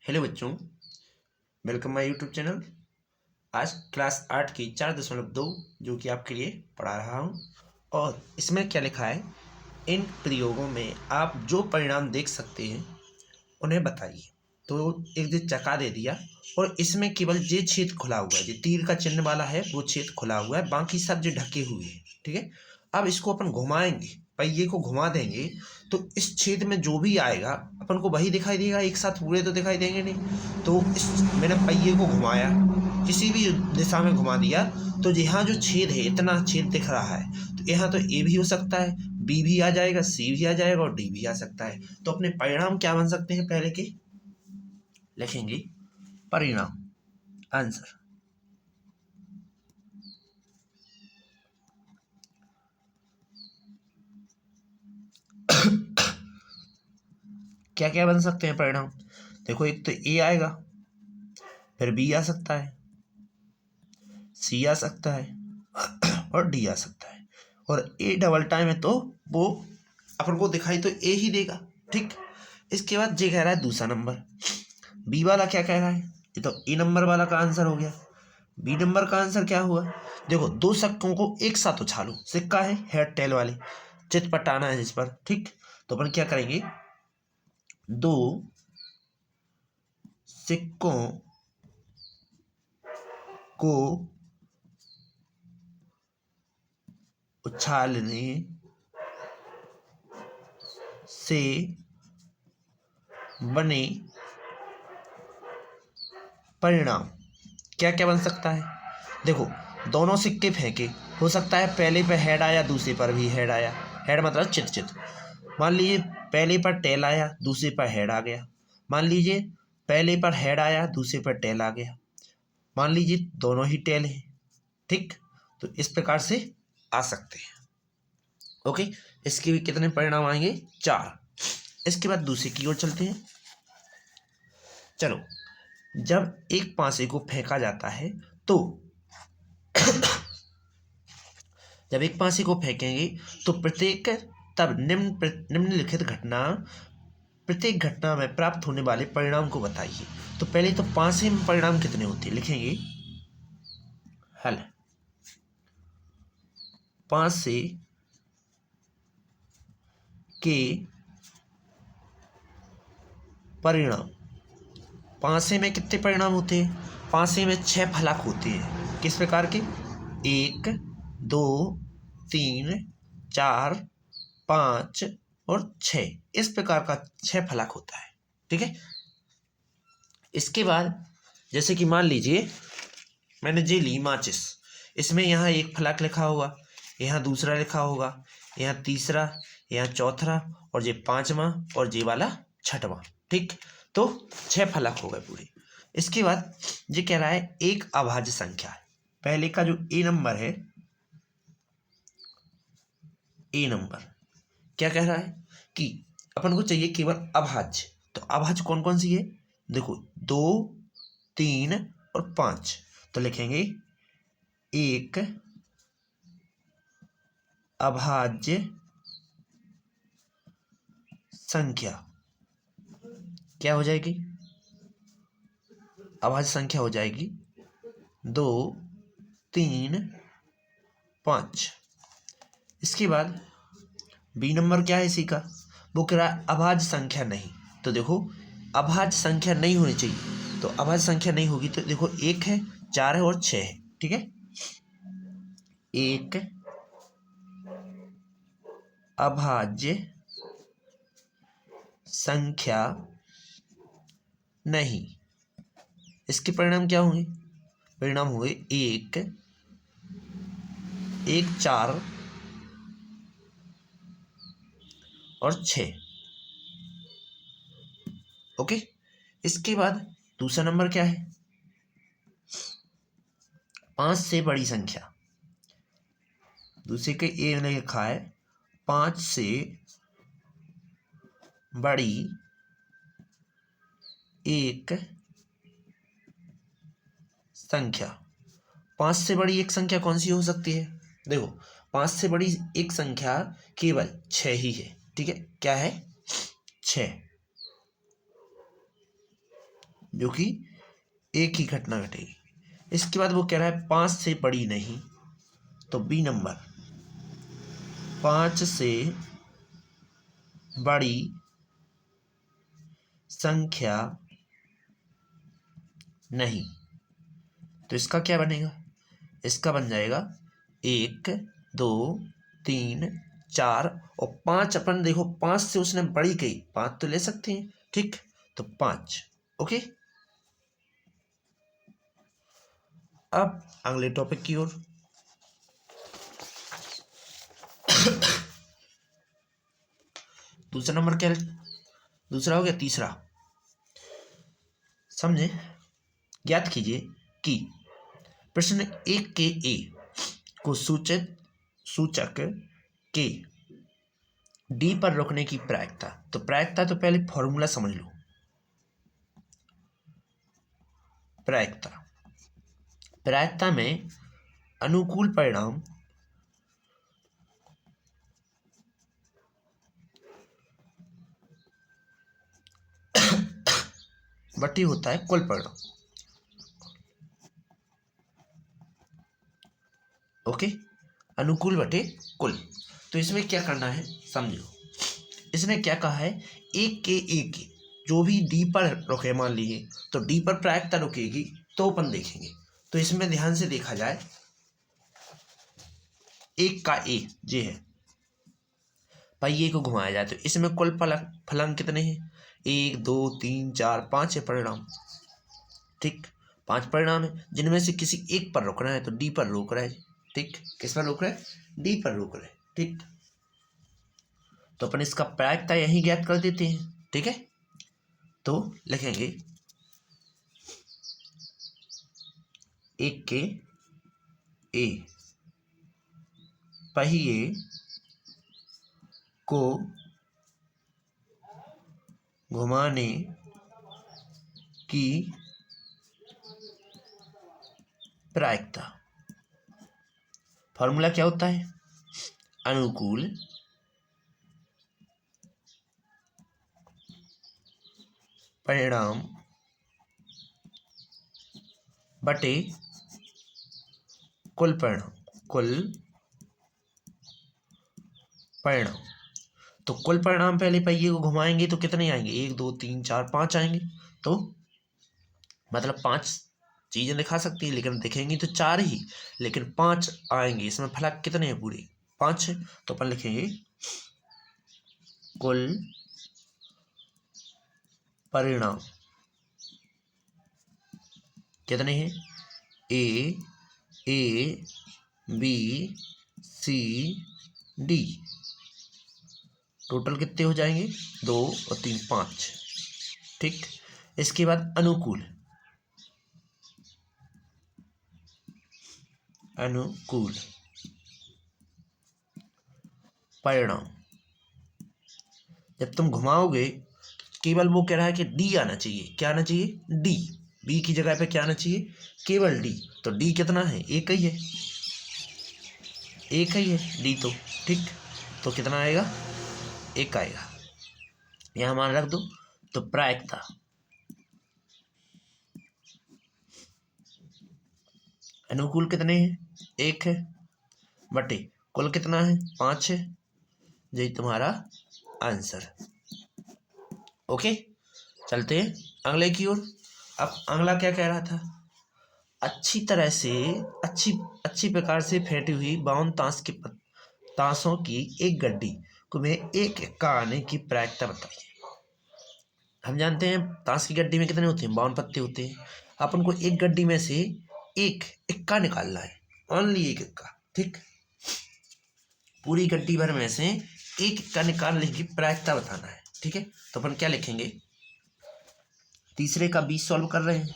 Hello बच्चों, welcome my YouTube channel. आज class 8 की 4.2 जो कि आपके लिए पढ़ा रहा हूँ। और इसमें क्या लिखा है, इन प्रयोगों में आप जो परिणाम देख सकते हैं उन्हें बताइए। तो एक दिन चक्का दे दिया और इसमें केवल ये छेद खुला हुआ है, जो तीर का चिन्ह वाला है वो छेद खुला हुआ है, बाकी सब जो ढके हुए हैं। ठीक है, अब इसको अपन घुमाएंगे, पहिए को घुमा देंगे तो इस छेद में जो भी आएगा अपन को वही दिखाई देगा, एक साथ पूरे तो दिखाई देंगे नहीं। तो इस मैंने पहिए को घुमाया, किसी भी दिशा में घुमा दिया तो यहाँ जो छेद है, इतना छेद दिख रहा है, तो यहाँ तो ए भी हो सकता है, बी भी आ जाएगा, सी भी आ जाएगा और डी भी आ सकता है। तो अपने परिणाम क्या बन सकते हैं, पहले के लिखेंगे परिणाम, आंसर। क्या क्या बन सकते हैं परिणाम? देखो, एक तो ए आएगा, फिर बी आ सकता है, सी आ सकता है और डी आ सकता है। और ए डबल टाइम है तो वो अपन को दिखाई तो ए ही देगा। ठीक, इसके बाद ये कह रहा है दूसरा नंबर। बी वाला क्या कह रहा है, ये तो ए नंबर वाला का आंसर हो गया। बी नंबर का आंसर क्या हुआ, देखो दो सिक्कों को एक साथ उछालो, सिक्का है हेड टेल वाले, चित पटाना है जिस पर। ठीक, तो अपन क्या करेंगे, दो सिक्कों को उछालने से बने परिणाम क्या क्या बन सकता है। देखो, दोनों सिक्के फेंके, हो सकता है पहले पे हेड आया, दूसरे पर भी हेड आया। हेड मतलब चित चित। मान लीजिए पहले पर टेल आया, दूसरे पर हेड आ गया। मान लीजिए पहले पर हेड आया, दूसरे पर टेल आ गया। मान लीजिए दोनों ही टेल हैं। ठीक, तो इस प्रकार से आ सकते हैं। ओके, इसके भी कितने परिणाम आएंगे, 4। इसके बाद दूसरे की ओर चलते हैं। चलो, जब एक पासे को फेंका जाता है तो जब एक पासे को फेंकेंगे तो प्रत्येक तब निम्नलिखित घटना, प्रत्येक घटना में प्राप्त होने वाले परिणाम को बताइए। तो पहले तो पासे में परिणाम कितने होते हैं लिखेंगे, हल पासे के परिणाम। पासे में कितने परिणाम होते हैं, पासे में 6 फलक होते हैं। किस प्रकार के, 1 2 3 4 5 और 6, इस प्रकार का 6 फलक होता है। ठीक है, इसके बाद जैसे कि मान लीजिए मैंने जे ली माचिस, इसमें यहाँ एक फलक लिखा होगा, यहाँ दूसरा लिखा होगा, यहाँ तीसरा, यहाँ चौथा और ये 5वां और ये वाला 6वां। ठीक, तो 6 फलक हो गए पूरे। इसके बाद ये कह रहा है एक अभाज्य संख्या है। पहले का जो ए नंबर है, ए नंबर क्या कह रहा है कि अपन को चाहिए केवल अभाज्य। तो अभाज्य कौन कौन सी है, देखो 2 3 और 5। तो लिखेंगे एक अभाज्य संख्या क्या हो जाएगी, अभाज्य संख्या हो जाएगी 2 3 5। इसके बाद बी नंबर क्या है इसी का, वो कह रहा है अभाज्य संख्या नहीं। तो देखो, अभाज्य संख्या नहीं होनी चाहिए, तो अभाज्य संख्या नहीं होगी तो देखो 1 है, 4 है और 6 है। ठीक है, एक अभाज्य संख्या नहीं। इसके परिणाम क्या होंगे, परिणाम हुए 1 1 4 और 6। ओके, इसके बाद दूसरा नंबर क्या है, 5 से बड़ी संख्या। दूसरे के ए ने लिखा है 5 से बड़ी एक संख्या। 5 से बड़ी एक संख्या कौन सी हो सकती है, देखो 5 से बड़ी एक संख्या केवल 6 ही है। ठीक है, क्या है, 6। जो कि एक ही घटना घटेगी। इसके बाद वो कह रहा है 5 से बड़ी नहीं, तो बी नंबर 5 से बड़ी संख्या नहीं। तो इसका क्या बनेगा, इसका बन जाएगा 1 2 3 4 और 5। अपन देखो 5 से उसने बड़ी कही, 5 तो ले सकते हैं, ठीक। तो 5। ओके, अब अगले टॉपिक की ओर। दूसरा नंबर क्या, दूसरा हो गया। तीसरा समझे, ज्ञात कीजिए कि प्रश्न 1 के ए को सूचक के डी पर रोकने की प्रायिकता। तो प्रायिकता तो पहले फॉर्मूला समझ लो। प्रायिकता में अनुकूल परिणाम बटी होता है कुल परिणाम। ओके, अनुकूल बटे कुल। तो इसमें क्या करना है समझो। इसने क्या कहा है, एक के जो भी डी पर रुके, मान लीजिए तो डी पर प्रायिकता रुकेगी, तो अपन देखेंगे। तो इसमें ध्यान से देखा जाए, एक का ए जे है, पहिए को घुमाया जाए तो इसमें कुल फलंग कितने हैं, 1 2 3 4 5 है परिणाम, ठीक। 5 परिणाम है, जिनमें से किसी एक पर रोकना है, तो डी पर रोक रहा है, ठीक। किस पर रोक रहा है, डी पर रोक रहा है, ठीक। तो अपन इसका प्रायिकता यही ज्ञात कर देते हैं, ठीक है। तो लिखेंगे एक के ए पहिए को घुमाने की प्रायिकता। फॉर्मूला क्या होता है, अनुकूल परिणाम बटे कुल परिणाम। तो कुल परिणाम पहले पहिए को घुमाएंगे तो कितने आएंगे, 1 2 3 4 5 आएंगे। तो मतलब 5 चीजें दिखा सकती है, लेकिन दिखेंगी तो 4 ही, लेकिन 5 आएंगे। इसमें फलक कितने हैं, पूरे 5 है। तो अपन लिखेंगे कुल परिणाम कितने हैं, A B C D, total कितने हो जाएंगे, 2 और 3 5, ठीक। इसके बाद अनुकूल परिणाम, जब तुम घुमाओगे, केवल वो कह रहा है कि डी आना चाहिए। क्या आना चाहिए, डी। बी की जगह पे क्या आना चाहिए, केवल डी। तो डी कितना है, एक ही है, डी तो, ठीक। तो कितना आएगा, 1 आएगा, यहां मान रख दो। तो प्रायिकता अनुकूल कितने हैं, 1 है, बटे कुल कितना है, 5 है। यही तुम्हारा आंसर। ओके, चलते हैं अगले की ओर। अब अगला क्या कह रहा था, अच्छी तरह से अच्छी प्रकार से फेंटी हुई 52 ताशों की एक गड्डी को में एक इक्का आने की प्रायिकता बताइए। हम जानते हैं ताश की गड्डी में कितने होते हैं, 52 पत्ते होते हैं। अपन को एक गड्डी में से एक इक्का निकालना है, ओनली एक इक्का, ठीक। पूरी गड्डी भर में से एक इक्का निकालने की प्रायिकता बताना है, ठीक है। तो अपन क्या लिखेंगे, तीसरे का 20 सॉल्व कर रहे हैं,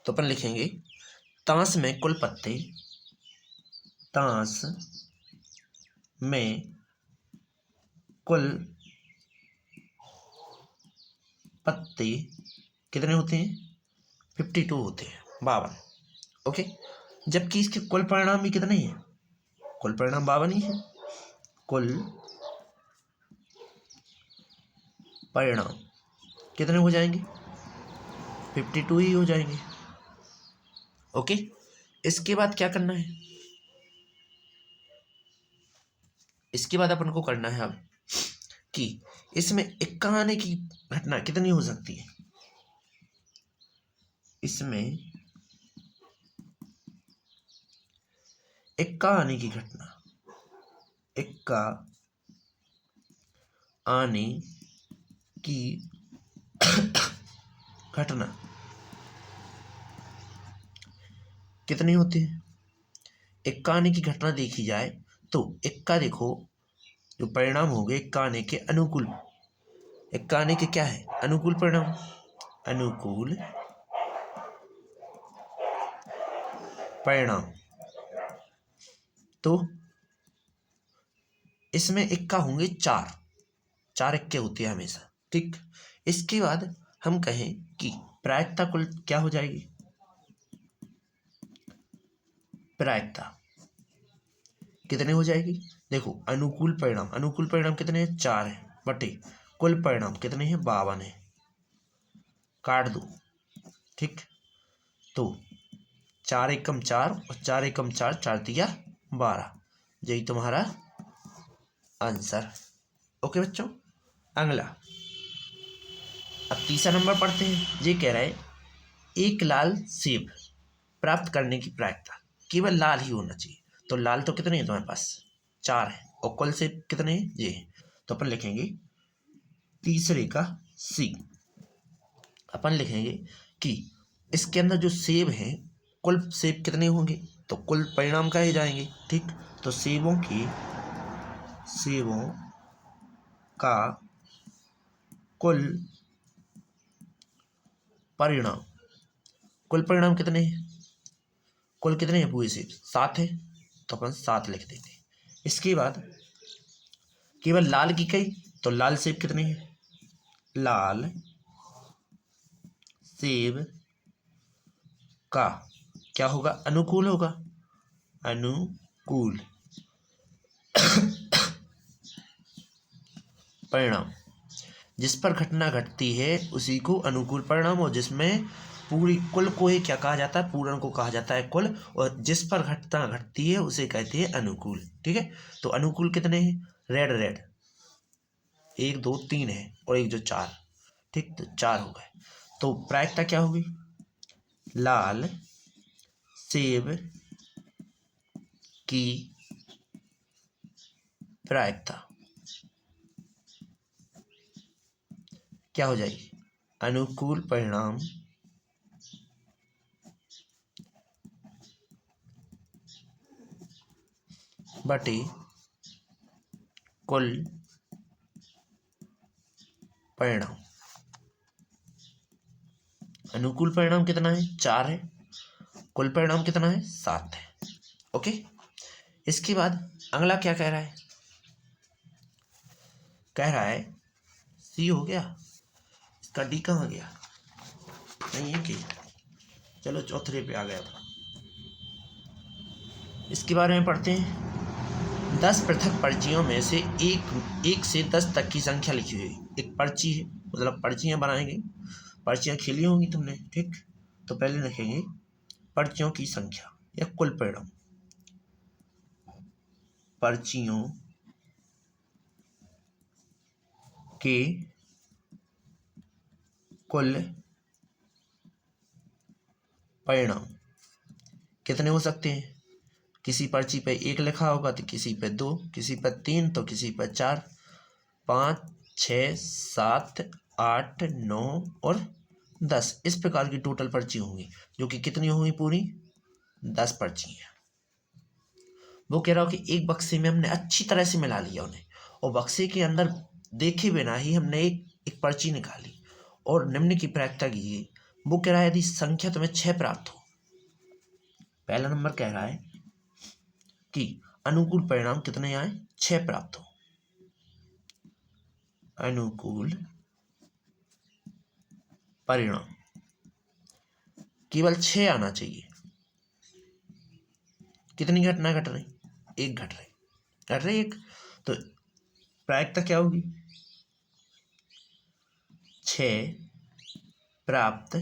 तो अपन लिखेंगे ताश में कुल पत्ते, ताश में कुल पत्ते कितने होते हैं, 52 होते हैं, 52। ओके, जबकि इसके कुल परिणाम भी कितने हैं, कुल परिणाम 52 ही है। कुल परिणाम कितने हो जाएंगे, 52 ही हो जाएंगे। ओके, इसके बाद क्या करना है, इसके बाद अपन को करना है अब कि इसमें इक्का आने की घटना कितनी हो सकती है। इसमें इक्का आने की घटना, इक्का आने की घटना कितनी होती है। इक्का आने की घटना देखी जाए तो इक्का देखो, जो परिणाम हो गए इक्का आने के अनुकूल, इक्का आने के क्या है, अनुकूल परिणाम, अनुकूल परिणाम। तो इसमें इक्का होंगे 4, 4 इक्के होते हैं हमेशा, ठीक। इसके बाद हम कहें कि प्रायिकता कुल क्या हो जाएगी, प्रायिकता कितने हो जाएगी। देखो अनुकूल परिणाम कितने हैं, 4 है, बटे कुल परिणाम कितने हैं, 52 है, काट दो, ठीक। तो 4 एकम 4 और 4 एकम 4, 4 तिया 12, यही तुम्हारा आंसर। ओके बच्चों, अगला अब तीसरा नंबर पढ़ते हैं। ये कह रहा है एक लाल सेब प्राप्त करने की प्रायिकता, केवल लाल ही होना चाहिए। तो लाल तो कितने हैं तुम्हारे पास, 4 है, और कुल सेब कितने हैं, ये है। तो अपन लिखेंगे तीसरे का सी, अपन लिखेंगे कि इसके अंदर जो सेब हैं, कुल सेब कितने होंगे, तो कुल परिणाम का ही जाएंगे, ठीक। तो सेबों का कुल परिणाम, कुल परिणाम कितने हैं, कुल कितने हैं पूरे सेब, 7 है, तो अपन 7 लिख देंगे। इसके बाद केवल लाल की कही, तो लाल सेब कितने हैं, लाल सेब का क्या होगा, अनुकूल होगा, अनुकूल परिणाम। जिस पर घटना घटती है उसी को अनुकूल परिणाम, और जिसमें पूरी कुल को ही क्या कहा जाता है, पूर्ण को कहा जाता है कुल, और जिस पर घटना घटती है उसे कहते हैं अनुकूल, ठीक है। तो अनुकूल कितने हैं, रेड रेड 1 2 3 है, और एक जो 4, ठीक, तो 4 हो गए। तो प्रायिकता क्या होगी, लाल सेब की प्रायिकता क्या हो जाएगी, अनुकूल परिणाम बटे कुल परिणाम। अनुकूल परिणाम कितना है, 4 है, कुल परिणाम कितना है, 7 है। ओके, इसके बाद अगला क्या कह रहा है, कह रहा है सी हो गया, इसका डी कहाँ गया, नहीं है कि, चलो चौथे पे आ गया। इसके बारे में पढ़ते हैं। 10 पृथक पर्चियों में से एक से 10 तक की संख्या लिखी हुई, एक पर्ची है, मतलब पर्चियां बनाएंगे, पर्चियां खेली होंगी तुमने, ठीक। तो पहले लिखेंगे पर्चियों की संख्या या कुल परिणाम, पर्चियों के कुल परिणाम कितने हो सकते हैं। किसी पर्ची पे 1 लिखा होगा तो किसी पे 2, किसी पे 3, तो किसी पे 4, 5 6 7 8 9 और 10, इस प्रकार की टोटल पर्ची होंगी, जो कि कितनी होंगी, पूरी 10 पर्ची हैं। वो कह रहा हो कि एक बक्से में हमने अच्छी तरह से मिला लिया उन्हें, और बक्से के अंदर देखे बिना ही हमने एक पर्ची निकाली और निम्न की प्रायिकता की गई। वो कह रहा है यदि संख्या तुम्हें 6 प्राप्त हो, पहला नंबर कह रहा है कि अनुकूल परिणाम कितने आए, 6 प्राप्त हो, अनुकूल परिणाम केवल 6 आना चाहिए। कितनी घटना घट रही, एक घट रही एक, तो प्रायिकता क्या होगी, 6 प्राप्त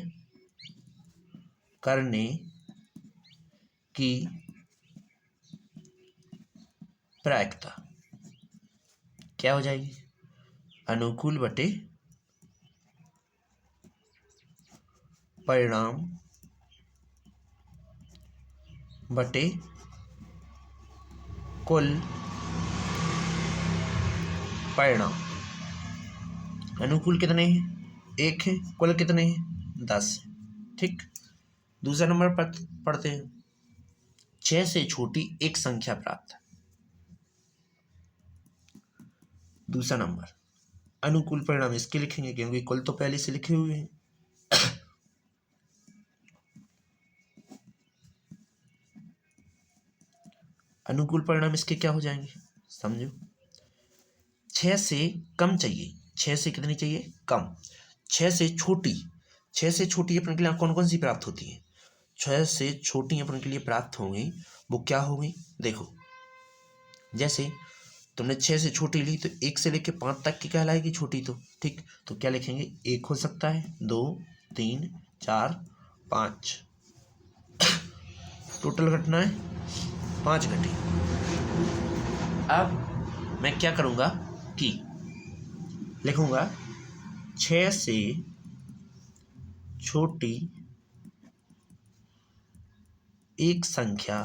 करने की प्रायिकता क्या हो जाएगी? अनुकूल बटे परिणाम बटे कुल परिणाम। अनुकूल कितने हैं? 1 है। कुल कितने हैं? 10 है। ठीक। दूसरा नंबर पढ़ते हैं। 6 से छोटी एक संख्या प्राप्त। दूसरा नंबर अनुकूल परिणाम इसके लिखेंगे क्योंकि कुल तो पहले से लिखे हुए हैं। अनुकूल परिणाम इसके क्या हो जाएंगे समझो। 6 से कम चाहिए। 6 से कितनी चाहिए? कम। 6 से छोटी। 6 से छोटी अपने के लिए कौन कौन सी प्राप्त होती है? 6 से छोटी अपने के लिए प्राप्त हो गई, वो क्या हो गई? देखो, जैसे तुमने 6 से छोटी ली तो 1 से लेकर 5 तक की कहलाएगी छोटी। तो ठीक, तो क्या लिखेंगे? 1 हो सकता है, 2, 3, 4, 5। टोटल घटनाएं 5 घटी। अब मैं क्या करूंगा कि लिखूंगा 6 से छोटी एक संख्या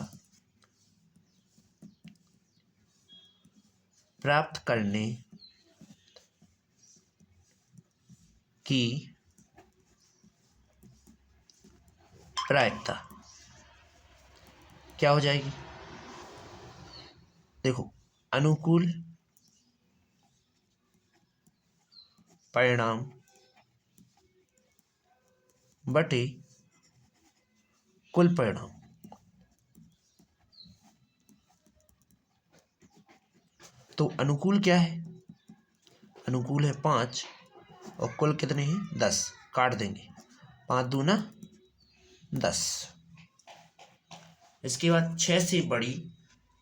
प्राप्त करने की प्रायिकता क्या हो जाएगी? देखो, अनुकूल परिणाम बटे कुल परिणाम। तो अनुकूल क्या है? अनुकूल है 5 और कुल कितने हैं? 10। काट देंगे, 5 दूना 10। इसके बाद 6 से बड़ी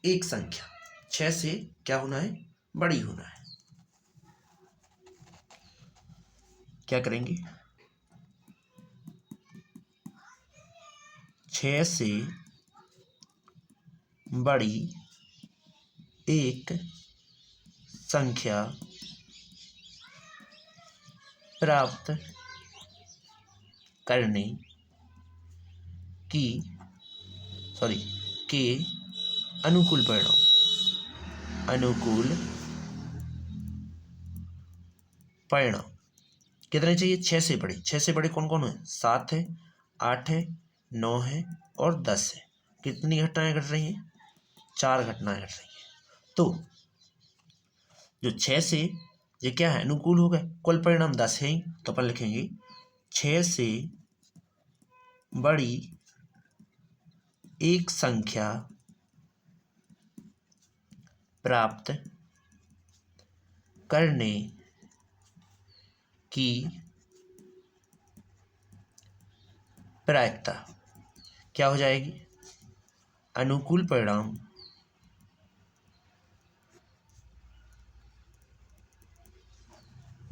एक संख्या। 6 से क्या होना है? बड़ी होना है। क्या करेंगे? 6 से बड़ी एक संख्या प्राप्त करने की के अनुकूल परिणाम। अनुकूल परिणाम कितने चाहिए? 6 से बड़ी। 6 से बड़े कौन कौन है? 7 है, 8 है, 9 है और 10 है। कितनी घटनाएं घट रही हैं? 4 घटनाएं घट रही हैं। तो जो 6 से ये क्या है? अनुकूल हो गए। कुल परिणाम 10 है ही, तो अपन लिखेंगे 6 से बड़ी एक संख्या प्राप्त करने की प्रायिकता क्या हो जाएगी? अनुकूल परिणाम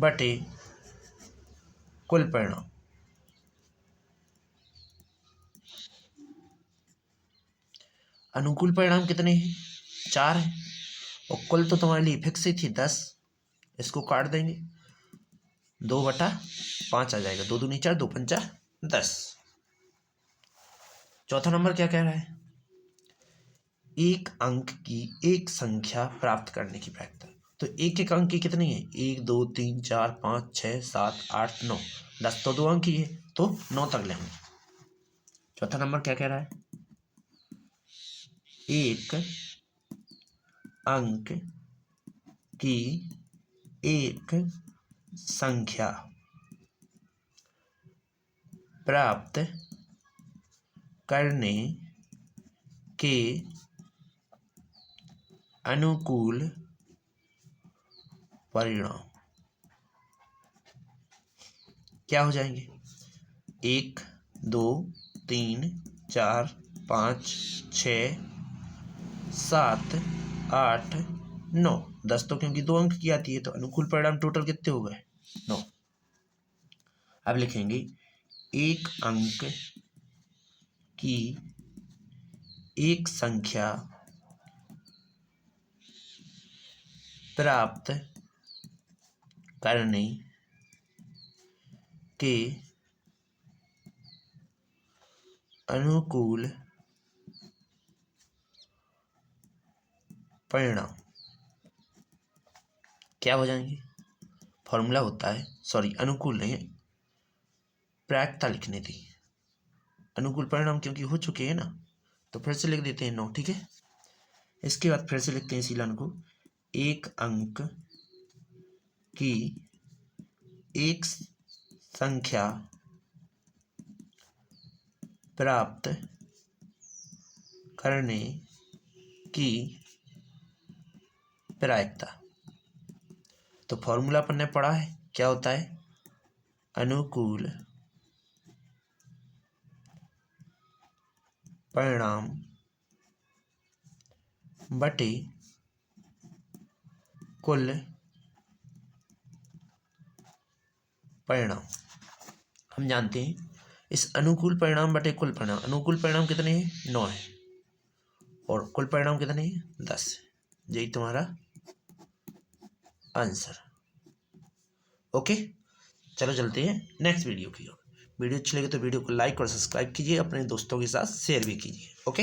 बटे कुल परिणाम। अनुकूल परिणाम कितने हैं? 4 है और कुल तो तुम्हारे लिए फिक्स ही थी 10। इसको काट देंगे, 2/5 आ जाएगा। 2 दूनी 4, 2 पंचा 10। चौथा नंबर क्या कह रहा है? एक अंक की एक संख्या प्राप्त करने की प्रायिकता। तो एक एक अंक की कितनी है? 1, 2, 3, 4, 5, 6, 7, 8, 9, 10 तो 2 अंक की है, तो 9 तक लेंगे। चौथा नंबर क्या कह रहा है? एक अंक की एक संख्या प्राप्त करने के अनुकूल परिणाम क्या हो जाएंगे? 1, 2, 3, 4, 5, 6, 7, 8, 9, 10 तो क्योंकि 2 अंक की आती है, तो अनुकूल परिणाम टोटल कितने हो गए? 9। अब लिखेंगे एक अंक कि एक संख्या प्राप्त करने के अनुकूल परिणाम क्या हो जाएंगे। फॉर्मूला होता है, सॉरी अनुकूल नहीं, प्रायिकता लिखने थी। अनुकूल परिणाम क्योंकि हो चुके हैं ना, तो फिर से लिख देते हैं 9, ठीक है। इसके बाद फिर से लिखते हैं इसी लाइन को, एक अंक की एक संख्या प्राप्त करने की प्रायिकता। तो फॉर्मूला अपन ने पढ़ा है, क्या होता है, अनुकूल परिणाम बटे कुल परिणाम। हम जानते हैं इस अनुकूल परिणाम बटे कुल परिणाम, अनुकूल परिणाम कितने हैं, 9 है, और कुल परिणाम कितने हैं, 10 है। यही तुम्हारा आंसर। ओके, चलो चलते हैं नेक्स्ट वीडियो की ओर। वीडियो अच्छी लगे तो वीडियो को लाइक और सब्सक्राइब कीजिए, अपने दोस्तों के साथ शेयर भी कीजिए। ओके।